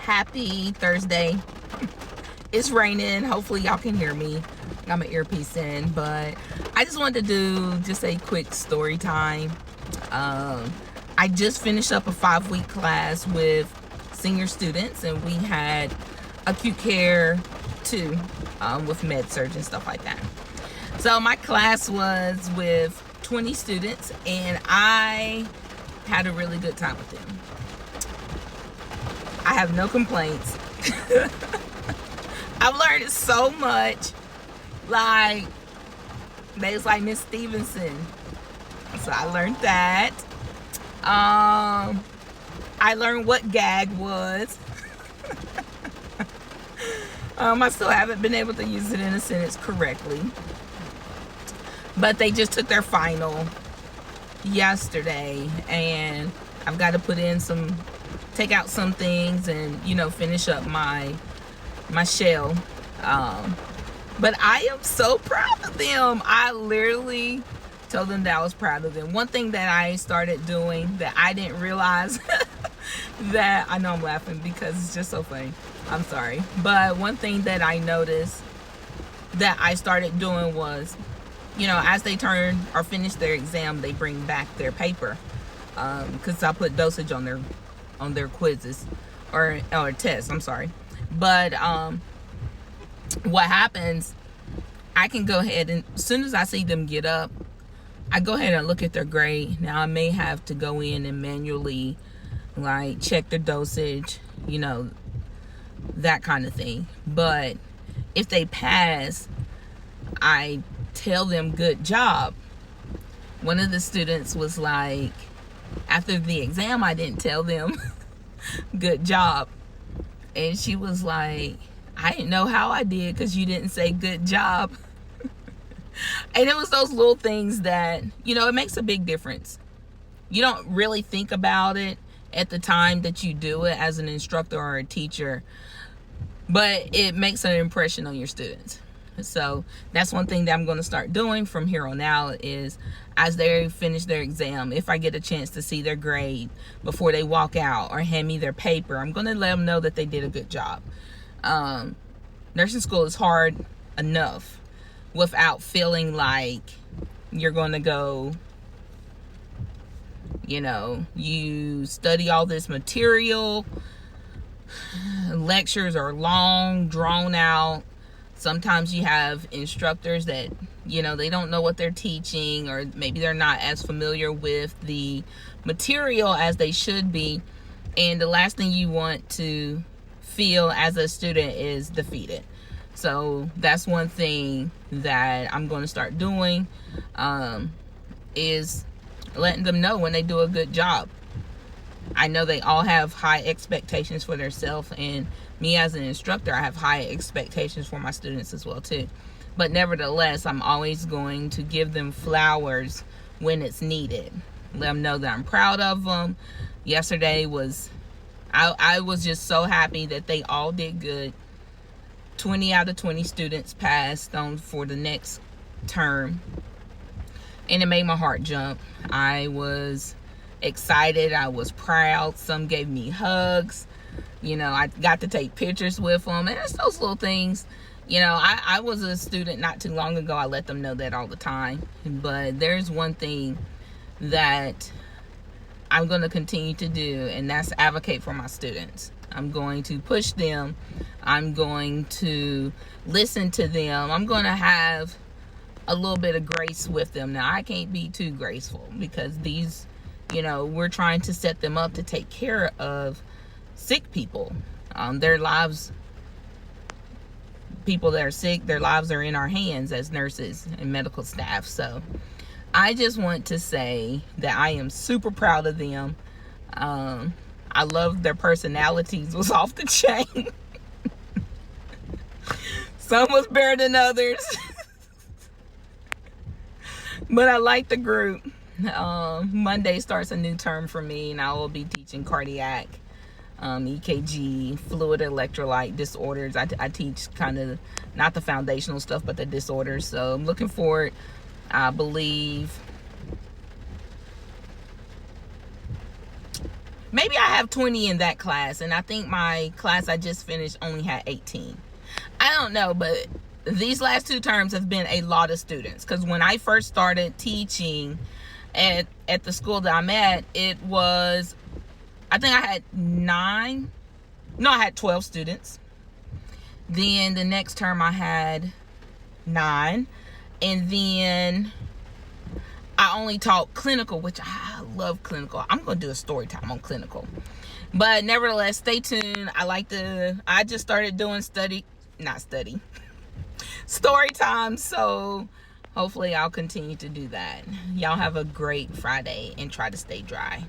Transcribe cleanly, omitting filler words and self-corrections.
Happy Thursday. It's raining. Hopefully y'all can hear me. Got my earpiece in, but I just wanted to do just a quick story time. I just finished up a 5-week class with senior students, and we had acute care too, with med surg and stuff like that. So my class was with 20 students, and I had a really good time with them. I have no complaints. I've learned so much. Like, they was like, Miss Stevenson. So I learned that. I learned what gag was. I still haven't been able to use it in a sentence correctly. But they just took their final yesterday, and I've got to take out some things and, finish up my shell. But I am so proud of them. I literally told them that I was proud of them. One thing that I started doing that I didn't realize that, I know I'm laughing because it's just so funny. I'm sorry. But one thing that I noticed that I started doing was, as they turn or finish their exam, they bring back their paper. Because I put dosage on their quizzes or tests, I'm sorry. But what happens, I can go ahead and as soon as I see them get up, I go ahead and look at their grade. Now I may have to go in and manually check their dosage, that kind of thing. But if they pass, I tell them good job. One of the students was like, after the exam, I didn't tell them good job. And she was like, I didn't know how I did because you didn't say good job. And it was those little things that, it makes a big difference. You don't really think about it at the time that you do it as an instructor or a teacher, but it makes an impression on your students. So that's one thing that I'm going to start doing from here on out is as they finish their exam, if I get a chance to see their grade before they walk out or hand me their paper, I'm going to let them know that they did a good job. Nursing school is hard enough without feeling like you're going to go, you study all this material. Lectures are long, drawn out. Sometimes you have instructors that, they don't know what they're teaching, or maybe they're not as familiar with the material as they should be. And the last thing you want to feel as a student is defeated. So that's one thing that I'm going to start doing, is letting them know when they do a good job. I know they all have high expectations for themselves, and me as an instructor, I have high expectations for my students as well too. But nevertheless, I'm always going to give them flowers when it's needed. Let them know that I'm proud of them. Yesterday I was just so happy that they all did good. 20 out of 20 students passed on for the next term, and it made my heart jump. I was excited. I was proud. Some gave me hugs. I got to take pictures with them, and it's those little things. I was a student not too long ago. I let them know that all the time. But there's one thing that I'm going to continue to do, and that's advocate for my students. I'm going to push them. I'm going to listen to them. I'm going to have a little bit of grace with them. Now, I can't be too graceful because these, we're trying to set them up to take care of sick people. Their lives, people that are sick, their lives are in our hands as nurses and medical staff. So I just want to say that I am super proud of them. I love their personalities was off the chain. Some was better than others. But I like the group. Monday starts a new term for me, and I will be teaching cardiac, EKG, fluid electrolyte disorders. I teach kind of not the foundational stuff, but the disorders. So I'm looking forward. I believe maybe I have 20 in that class, and I think my class I just finished only had 18. I don't know, but these last 2 terms have been a lot of students, because when I first started teaching at the school that I'm at, it was, I think I had 12 students. Then the next term I had 9, and then I only taught clinical, which I love clinical. I'm going to do a story time on clinical. But nevertheless, stay tuned. I just started doing story time. So hopefully I'll continue to do that. Y'all have a great Friday and try to stay dry.